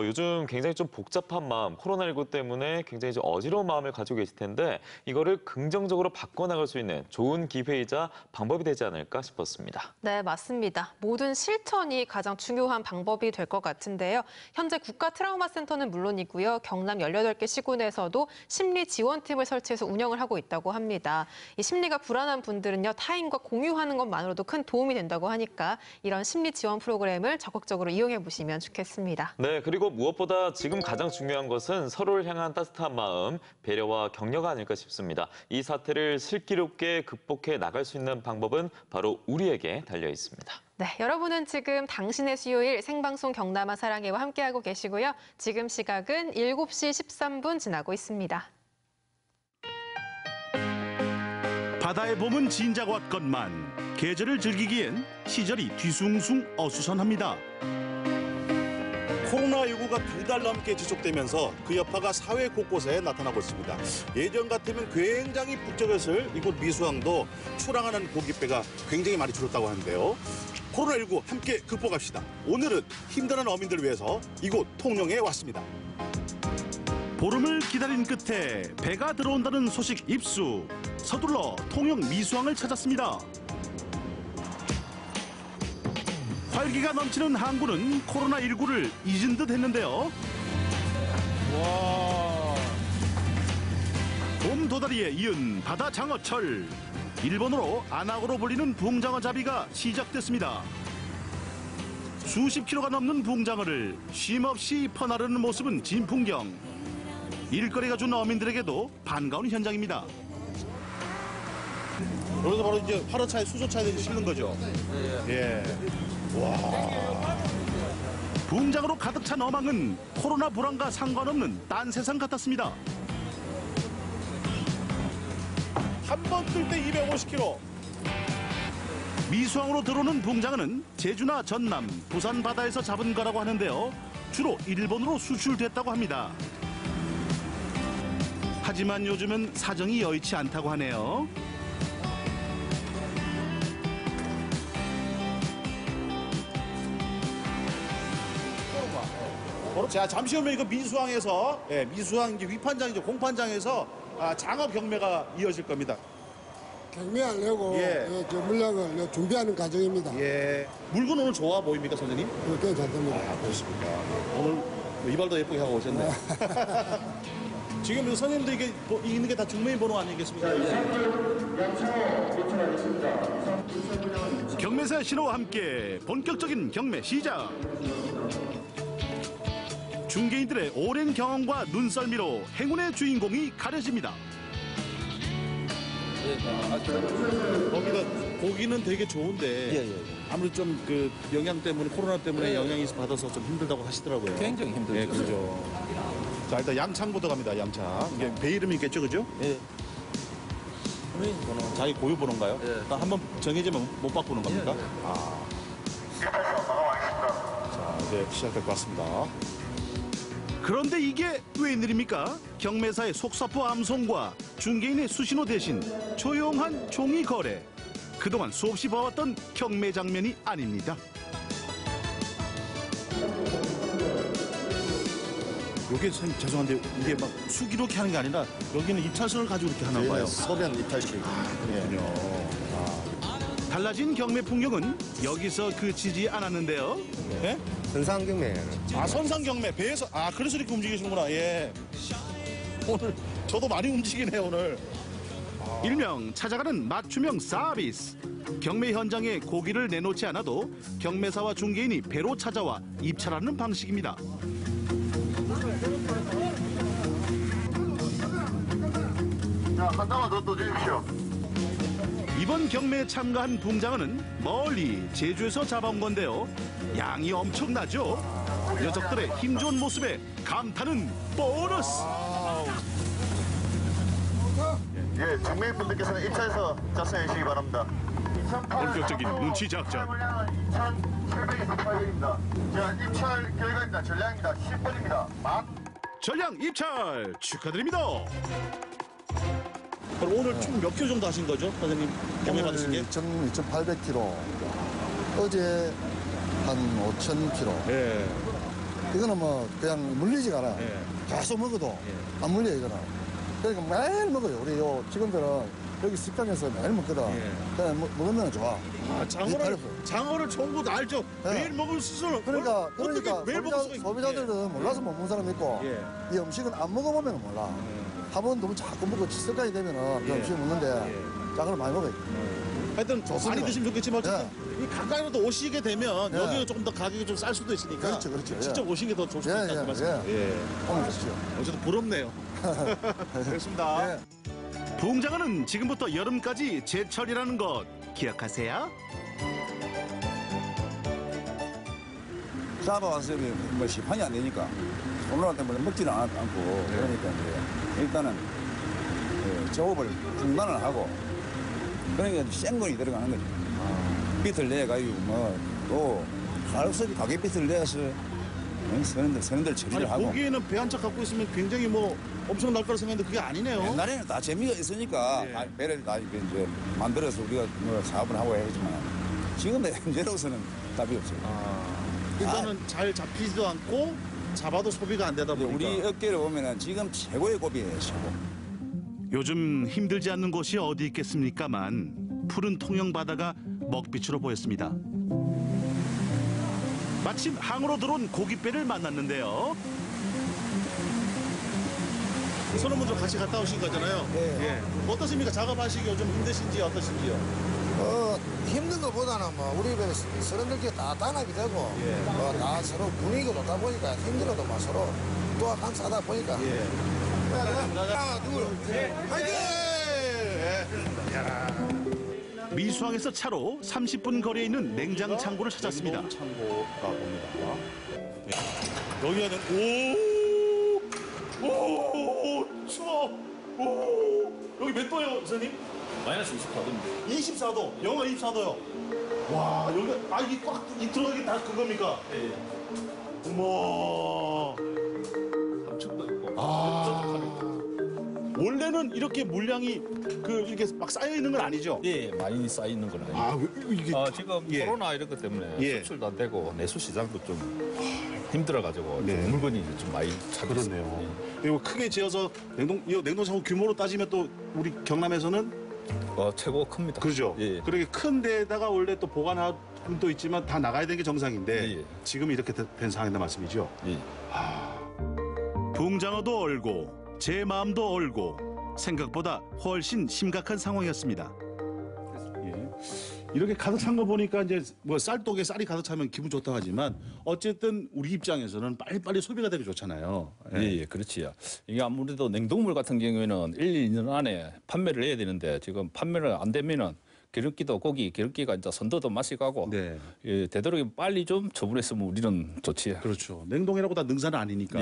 요즘 굉장히 좀 복잡한 마음, 코로나19 때문에 굉장히 좀 어지러운 마음을 가지고 계실 텐데 이거를 긍정적으로 바꿔나갈 수 있는 좋은 기회이자 방법이 되지 않을까 싶었습니다. 네, 맞습니다. 모든 실천이 가장 중요한 방법이 될 것 같은데요. 현재 국가 트라우마 센터는 물론이고요. 경남 18개 시군에서도 심리 지원팀을 설치해서 운영을 하고 있다고 합니다. 이 심리가 불안한 분들은요, 타인과 공유하는 것만으로도 큰 도움이 된다고 하니까 이런 심리 지원 프로그램을 적극적으로 이용해 보시면 좋겠습니다. 네, 그리고 무엇보다 지금 가장 중요한 것은 서로를 향한 따뜻한 마음, 배려와 격려가 아닐까 싶습니다. 이 사태를 슬기롭게 극복해 나갈 수 있는 방법은 바로 우리에게 달려 있습니다. 네, 여러분은 지금 당신의 수요일 생방송 경남아 사랑해와 함께하고 계시고요. 지금 시각은 7시 13분 지나고 있습니다. 바다의 봄은 진작 왔건만 계절을 즐기기엔 시절이 뒤숭숭 어수선합니다. 코로나19가 2달 넘게 지속되면서 그 여파가 사회 곳곳에 나타나고 있습니다. 예전 같으면 굉장히 북적였을 이곳 미수항도 출항하는 고깃배가 굉장히 많이 줄었다고 하는데요. 코로나19 함께 극복합시다. 오늘은 힘든 어민들 위해서 이곳 통영에 왔습니다. 보름을 기다린 끝에 배가 들어온다는 소식 입수. 서둘러 통영 미수항을 찾았습니다. 활기가 넘치는 항구는 코로나19를 잊은 듯 했는데요. 와. 봄 도다리에 이은 바다 장어철. 일본어로 아나고로 불리는 붕장어 잡이가 시작됐습니다. 수십 킬로가 넘는 붕장어를 쉼없이 퍼나르는 모습은 진풍경. 일거리가 준 어민들에게도 반가운 현장입니다. 여기서 바로 이제 화로차에 수소차에 실는 거죠? 예. 와. 붕장어로 가득 찬 어망은 코로나 불안과 상관없는 딴 세상 같았습니다. 한 번 뜰 때 250kg. 미수항으로 들어오는 붕장어는 제주나 전남, 부산 바다에서 잡은 거라고 하는데요. 주로 일본으로 수출됐다고 합니다. 하지만 요즘은 사정이 여의치 않다고 하네요. 자, 잠시 후면 이거 미수항에서, 예, 미수항 이제 위판장이죠. 공판장에서 장어 경매가 이어질 겁니다. 경매하려고 저 물량을 준비하는 과정입니다. 예. 물건 오늘 좋아 보입니까, 선생님? 괜찮습니다. 그렇습니까. 오늘 이발도 예쁘게 하고 오셨네. 지금 선생님도 이게 있는 게 다 중매인 번호 아니겠습니까? 경매사 신호와 함께 본격적인 경매 시작. 중개인들의 오랜 경험과 눈썰미로 행운의 주인공이 가려집니다. 거기가 고기는 되게 좋은데 아무래도 좀 그 영양 때문에 코로나 때문에 영향이 받아서 좀 힘들다고 하시더라고요. 굉장히 힘들죠. 예, 그렇죠. 자, 일단 양창부터 갑니다. 양창. 이게 배 이름이 있겠죠, 그죠? 예. 자기 고유 번호인가요? 예. 한번 정해지면 못 바꾸는 겁니까? 자, 이제 시작될 것 같습니다. 그런데 이게 웬일입니까? 경매사의 속사포 암송과 중개인의 수신호 대신 조용한 종이 거래. 그동안 수없이 봐왔던 경매 장면이 아닙니다. 이게 선생님 죄송한데 이게 막 수기 이렇게 하는 게 아니라 여기는 입찰서를 가지고 이렇게 하나 봐요. 소변 입찰식. 그렇군요. 달라진 경매 풍경은 여기서 그치지 않았는데요. 예? 선상경매. 선상경매. 배에서 그래서 이렇게 움직이시는구나. 예. 오늘 저도 많이 움직이네 오늘. 일명 찾아가는 맞춤형 서비스. 경매 현장에 고기를 내놓지 않아도 경매사와 중개인이 배로 찾아와 입찰하는 방식입니다. 자, 한 장만 더 주십시오. 이번 경매에 참가한 붕장어는 멀리 제주에서 잡아온 건데요. 양이 엄청나죠? 녀석들의 힘 좋은 모습에 감탄은 보너스! 예, 중매인분들께서는 입찰서 작성해 주시기 바랍니다. 본격적인 눈치 작전. 2,728원입니다. 자, 입찰 결과입니다. 전량입니다. 10번입니다. 전량 입찰 축하드립니다. 그럼 오늘 총 몇 킬로 정도 하신 거죠, 선생님? 경매 받으신 게? 2,800kg. 어제 한 5,000kg. 예. 이거는 뭐 그냥 물리지가 않아. 계속 먹어도 안 물려 이거는. 그러니까 매일 먹어요. 우리 요 직원들은 여기 식당에서 매일 먹거든. 그냥 먹으면 좋아. 장어를 전부 다 알죠? 매일 먹을 수는 그러니까 어떻게 매일 먹을 수가 있 소비자들은 몰라서 못 먹는 사람 있고 이 음식은 안 먹어보면 몰라. 한번 너무 자꾸 먹고 칠성까지 되면은 그 음식 먹는데 작은 걸 많이 먹어요. 하여튼 좋습니다. 많이 드시면 좋겠지만 어쨌든 이 가까이라도 오시게 되면 예. 여기가 조금 더 가격이 좀 쌀 수도 있으니까 그렇죠, 그렇죠. 직접 오시는 게 더 좋을 수도 있다는 말씀이죠. 오늘 드시죠. 어쨌든 부럽네요. 알겠습니다. 붕장어는 지금부터 여름까지 제철이라는 것 기억하세요? 잡아와서 뭐 시판이 안 되니까 오늘 때문에 먹지는 않고 그러니까 이제 일단은 조업을 중단을 하고 그러니까 생돈이 들어가는 거죠. 빚을 내가지고 뭐또 할수없이 가게빚을 내서 선원들 처리를 하고. 보기에는 배 한 척 갖고 있으면 굉장히 뭐 엄청 날 거라 생각했는데 그게 아니네요. 옛날에는 다 재미가 있으니까 배를 다 이제 만들어서 우리가 뭐 사업을 하고 했지만 지금 현재로서는 답이 없어요. 일단은 잘 잡히지도 않고 잡아도 소비가 안 되다 보니까. 우리 업계를 보면은 지금 최고의 고비예요, 최고. 요즘 힘들지 않는 곳이 어디 있겠습니까만 푸른 통영 바다가 먹빛으로 보였습니다. 마침 항으로 들어온 고깃배를 만났는데요. 선원분들 같이 갔다 오신 거잖아요. 예. 어떻습니까? 작업하시기 요즘 힘드신지 어떠신지요? 힘든 것보다는 뭐 우리 서른들끼리 다 단합이 되고 다 서로 분위기가 좋다 보니까 힘들어도 막 서로 도와 감싸다 보니까 하나 둘 화이팅! 미수항에서 차로 30분 거리에 있는 냉장 창고를 찾았습니다. 창고가 봅니다. 여기에는 오 추워. 여기 몇 도예요, 선생님? 마이너스 24도입니다. 24도, 영하 24도요. 와, 여기 이게 꽉 들어가게 다 그겁니까? 네. 어머. 3층도 있고. 원래는 이렇게 물량이 이렇게 막 쌓여 있는 건 아니죠? 예, 많이 쌓여 있는 건 아니고. 이게 지금 코로나 이런 것 때문에 수출도 안 되고 내수 시장도 좀 힘들어가지고 물건이 좀 많이 차고 있네요. 그리고 크게 지어서 냉동창고 규모로 따지면 또 우리 경남에서는 최고 큽니다. 그렇죠. 그렇게 큰 데다가 원래 또 보관함도 있지만 다 나가야 되는 게 정상인데 지금 이렇게 된 상황이란 말씀이죠. 붕장어도 얼고 제 마음도 얼고 생각보다 훨씬 심각한 상황이었습니다. 이렇게 가득 찬 거 보니까 이제 뭐 쌀독에 쌀이 가득 차면 기분 좋다고 하지만 어쨌든 우리 입장에서는 빨리빨리 소비가 되기 좋잖아요. 예, 그렇지요. 이게 아무래도 냉동물 같은 경우에는 1, 2년 안에 판매를 해야 되는데 지금 판매를 안 되면은 기름기도 기름기가 이제 선도도 맛이 가고 되도록 빨리 좀 처분했으면 우리는 좋지. 그렇죠. 냉동이라고 다 능사는 아니니까.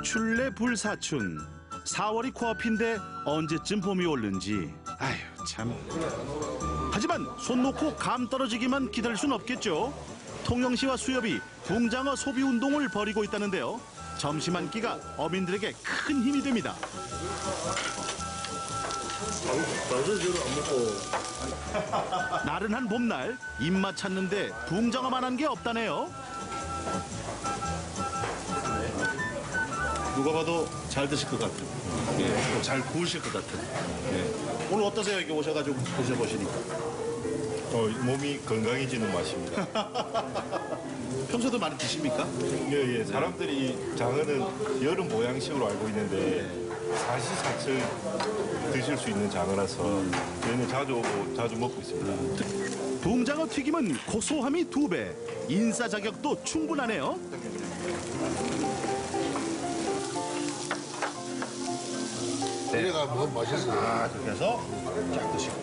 출래 불사춘 4월이 코앞인데 언제쯤 봄이 올는지 아휴 참. 하지만 손 놓고 감 떨어지기만 기다릴 순 없겠죠. 통영시와 수협이 붕장어 소비 운동을 벌이고 있다는데요. 점심 한 끼가 어민들에게 큰 힘이 됩니다. 나른한 봄날 입맛 찾는데 붕장어만한 게 없다네요. 누가 봐도 잘 드실 것 같아요. 잘 구우실 것 같아요. 오늘 어떠세요? 여기 오셔가지고 드셔보시니까. 몸이 건강해지는 맛입니다. 평소에도 많이 드십니까? 예. 사람들이 장어는 여름 보양식으로 알고 있는데 사시사철 드실 수 있는 장어라서 저희는 자주 오고 자주 먹고 있습니다. 붕장어 튀김은 고소함이 2배, 인싸 자격도 충분하네요. 고기가 뭐 맛있어요. 그렇게 해서 쫙 드시고.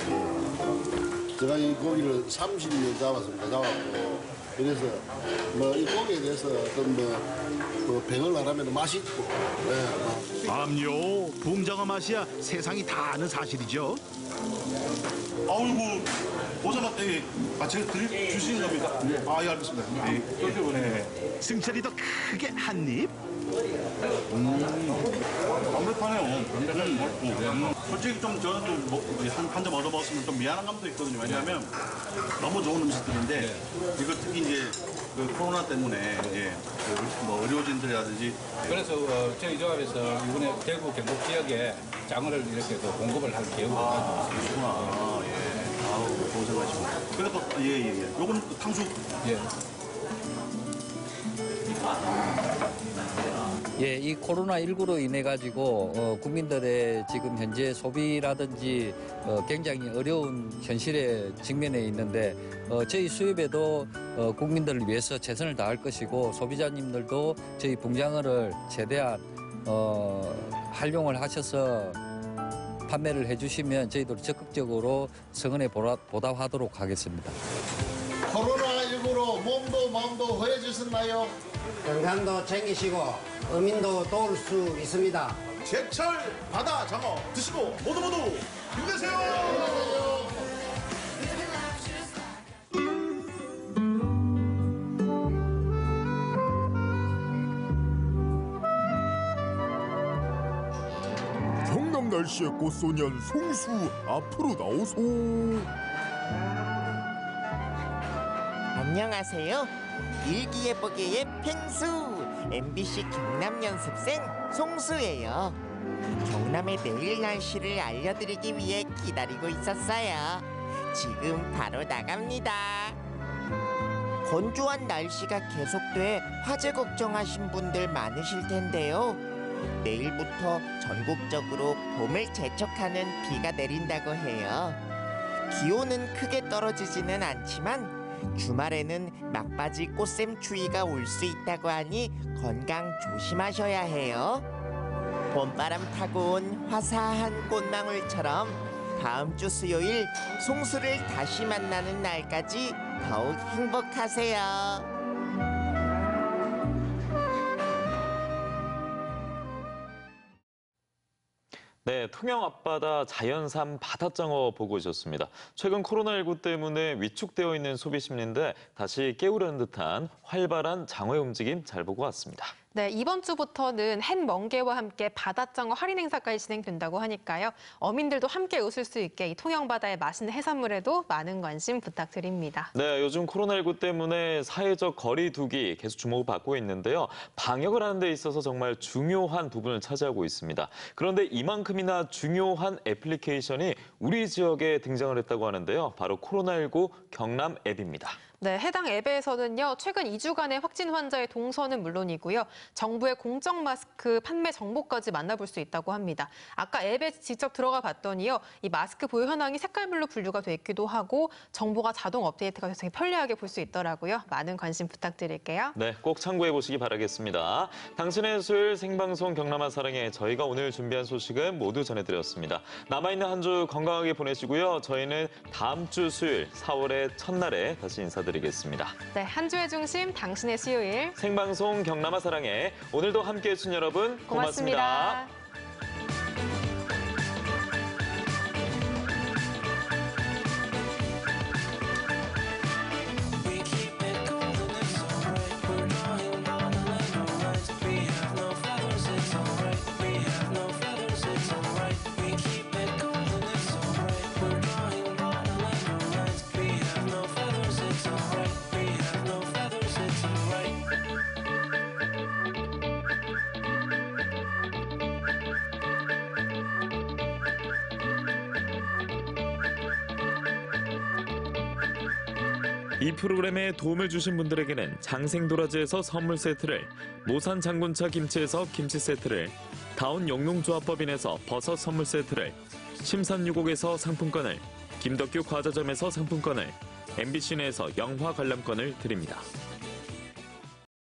제가 이 고기를 30년 잡았습니다. 잡았고 그래서 뭐 이 고기에 대해서 어떤 뭐 백을 안 하면 맛이 있고. 암요, 붕장어 맛이야 세상이 다 아는 사실이죠. 아이고 오자마자 제가 주시는 겁니까? 예, 알겠습니다. 승철이도 크게 한 입. 담백하네요. 솔직히 좀 저는 또 한 점 얻어 먹었으면 좀 미안한 감도 있거든요. 왜냐하면 너무 좋은 음식들인데 이거 특히 이제 그 코로나 때문에 뭐 의료진들이라든지 그래서 저희 조합에서 이번에 대구 경북 지역에 장어를 이렇게 공급을 할 계획을 가지고 있습니다. 아우 고생하시고. 그래도 요거는 탕수육. 예, 이 코로나19로 인해 가지고 국민들의 지금 현재 소비라든지 굉장히 어려운 현실에 직면해 있는데 저희 수협에도 국민들을 위해서 최선을 다할 것이고 소비자님들도 저희 붕장어를 최대한 활용을 하셔서 판매를 해주시면 저희도 적극적으로 성원에 보답하도록 하겠습니다. 코로나19로 몸도 마음도 허해지셨나요? 건강도 챙기시고 어민도 도울 수 있습니다. 제철 바다 장어 드시고 모두 힘내세요. 경남 날씨의 꽃소년 송수 앞으로 나오소. 안녕하세요. 일기예보계의 펭수 MBC 경남 연습생 송수예요. 경남의 내일 날씨를 알려드리기 위해 기다리고 있었어요. 지금 바로 나갑니다. 건조한 날씨가 계속돼 화재 걱정하신 분들 많으실 텐데요. 내일부터 전국적으로 봄을 재촉하는 비가 내린다고 해요. 기온은 크게 떨어지지는 않지만 주말에는 막바지 꽃샘추위가 올 수 있다고 하니 건강 조심하셔야 해요. 봄바람 타고 온 화사한 꽃망울처럼 다음 주 수요일 송수를 다시 만나는 날까지 더욱 행복하세요. 네, 통영 앞바다 자연산 바다장어 보고 오셨습니다. 최근 코로나19 때문에 위축되어 있는 소비 심리인데 다시 깨우려는 듯한 활발한 장어의 움직임 잘 보고 왔습니다. 네, 이번 주부터는 햇멍게와 함께 바다장어 할인 행사까지 진행된다고 하니까요. 어민들도 함께 웃을 수 있게 이 통영 바다의 맛있는 해산물에도 많은 관심 부탁드립니다. 네, 요즘 코로나19 때문에 사회적 거리 두기 계속 주목을 받고 있는데요. 방역을 하는 데 있어서 정말 중요한 부분을 차지하고 있습니다. 그런데 이만큼이나 중요한 애플리케이션이 우리 지역에 등장을 했다고 하는데요. 바로 코로나19 경남 앱입니다. 네, 해당 앱에서는요, 최근 2주간의 확진 환자의 동선은 물론이고요, 정부의 공적 마스크 판매 정보까지 만나볼 수 있다고 합니다. 아까 앱에 직접 들어가 봤더니요, 이 마스크 보유 현황이 색깔별로 분류가 돼 있기도 하고 정보가 자동 업데이트가 돼서 편리하게 볼 수 있더라고요. 많은 관심 부탁드릴게요. 네, 꼭 참고해 보시기 바라겠습니다. 당신의 수요일 생방송 경남아 사랑해 저희가 오늘 준비한 소식은 모두 전해드렸습니다. 남아있는 한 주 건강하게 보내시고요. 저희는 다음 주 수요일 4월의 첫날에 다시 인사드리겠습니다. 네, 한 주의 중심 당신의 수요일 생방송 경남아 사랑해 오늘도 함께해 주신 여러분 고맙습니다. 이 프로그램에 도움을 주신 분들에게는 장생도라지에서 선물 세트를, 모산 장군차 김치에서 김치 세트를, 다운 영농조합법인에서 버섯 선물 세트를, 심산유곡에서 상품권을, 김덕규 과자점에서 상품권을, MBC 내에서 영화 관람권을 드립니다.